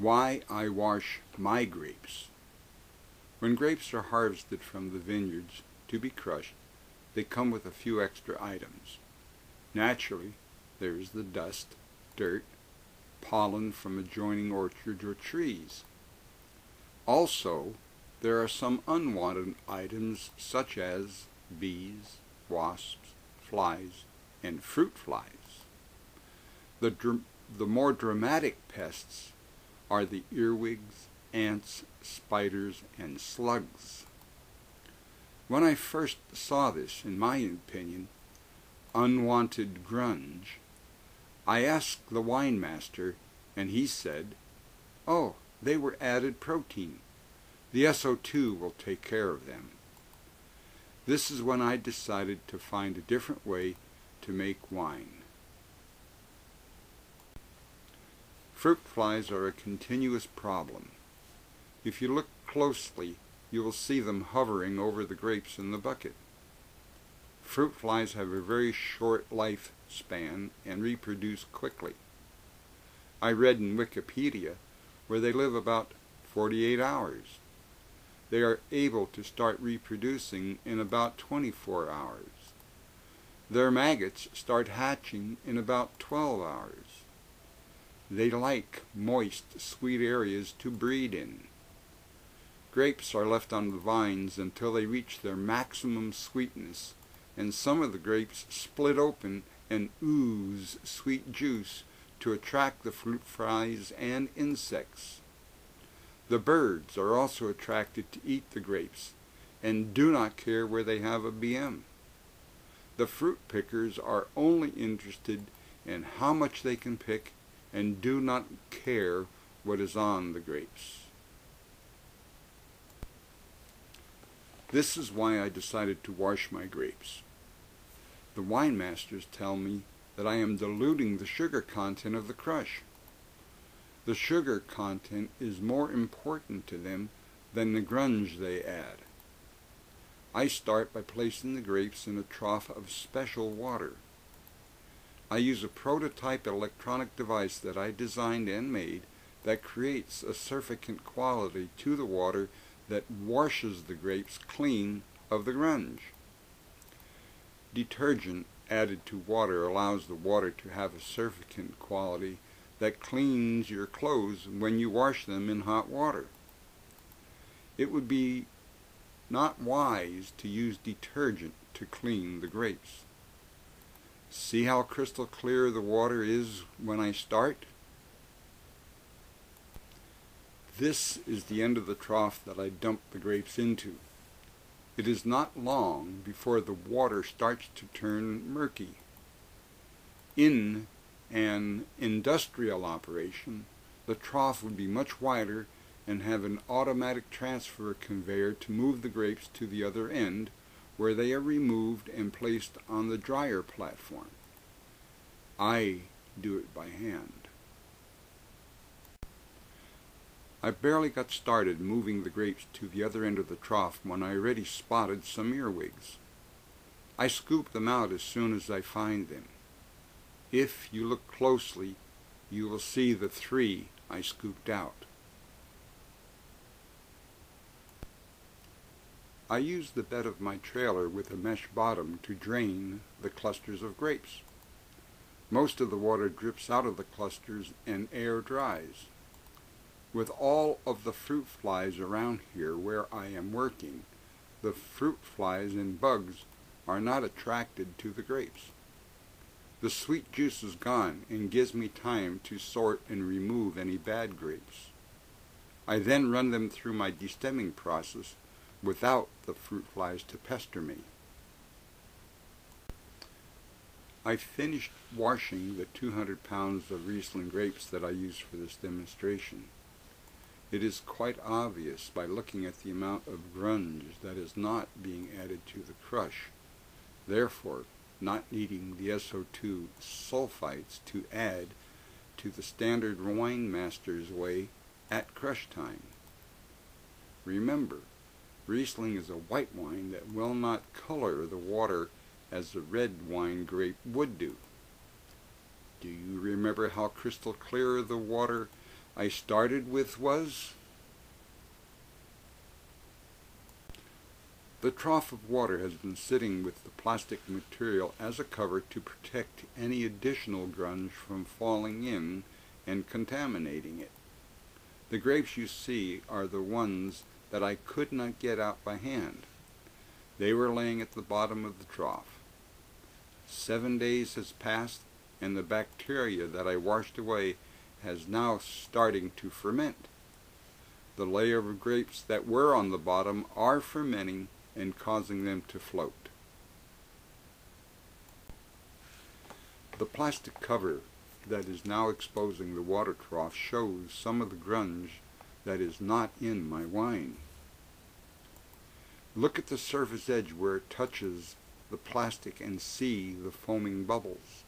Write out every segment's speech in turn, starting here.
Why I wash my grapes. When grapes are harvested from the vineyards to be crushed, they come with a few extra items. Naturally, there is the dust, dirt, pollen from adjoining orchards or trees. Also, there are some unwanted items such as bees, wasps, flies, and fruit flies. The more dramatic pests are the earwigs, ants, spiders, and slugs. When I first saw this, in my opinion, unwanted grunge, I asked the wine master, and he said, "Oh, they were added protein. The SO2 will take care of them." This is when I decided to find a different way to make wine. Fruit flies are a continuous problem. If you look closely, you will see them hovering over the grapes in the bucket. Fruit flies have a very short lifespan and reproduce quickly. I read in Wikipedia where they live about 48 hours. They are able to start reproducing in about 24 hours. Their maggots start hatching in about 12 hours. They like moist, sweet areas to breed in. Grapes are left on the vines until they reach their maximum sweetness, and some of the grapes split open and ooze sweet juice to attract the fruit flies and insects. The birds are also attracted to eat the grapes and do not care where they have a BM. The fruit pickers are only interested in how much they can pick and do not care what is on the grapes. This is why I decided to wash my grapes. The wine masters tell me that I am diluting the sugar content of the crush. The sugar content is more important to them than the grunge they add. I start by placing the grapes in a trough of special water. I use a prototype electronic device that I designed and made that creates a surfactant quality to the water that washes the grapes clean of the grunge. Detergent added to water allows the water to have a surfactant quality that cleans your clothes when you wash them in hot water. It would be not wise to use detergent to clean the grapes. See how crystal clear the water is when I start? This is the end of the trough that I dumped the grapes into. It is not long before the water starts to turn murky. In an industrial operation, the trough would be much wider and have an automatic transfer conveyor to move the grapes to the other end, where they are removed and placed on the dryer platform. I do it by hand. I barely got started moving the grapes to the other end of the trough when I already spotted some earwigs. I scoop them out as soon as I find them. If you look closely, you will see the 3 I scooped out. I used the bed of my trailer with a mesh bottom to drain the clusters of grapes. Most of the water drips out of the clusters and air dries. With all of the fruit flies around here where I am working, the fruit flies and bugs are not attracted to the grapes. The sweet juice is gone and gives me time to sort and remove any bad grapes. I then run them through my destemming process without the fruit flies to pester me. I finished washing the 200 pounds of Riesling grapes that I used for this demonstration. It is quite obvious by looking at the amount of grunge that is not being added to the crush, therefore not needing the SO2 sulfides to add to the standard wine master's way at crush time. Remember, Riesling is a white wine that will not color the water as a red wine grape would do. Do you remember how crystal clear the water I started with was the trough of water has been sitting with the plastic material as a cover to protect any additional grunge from falling in and contaminating it. The grapes you see are the ones that I could not get out by hand. They were laying at the bottom of the trough. 7 days has passed, and the bacteria that I washed away has now starting to ferment. The layer of grapes that were on the bottom are fermenting and causing them to float. The plastic cover that is now exposing the water trough shows some of the grunge that is not in my wine. Look at the surface edge where it touches the plastic and see the foaming bubbles.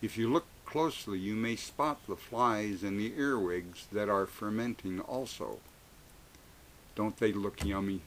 If you look closely, you may spot the flies and the earwigs that are fermenting also. Don't they look yummy?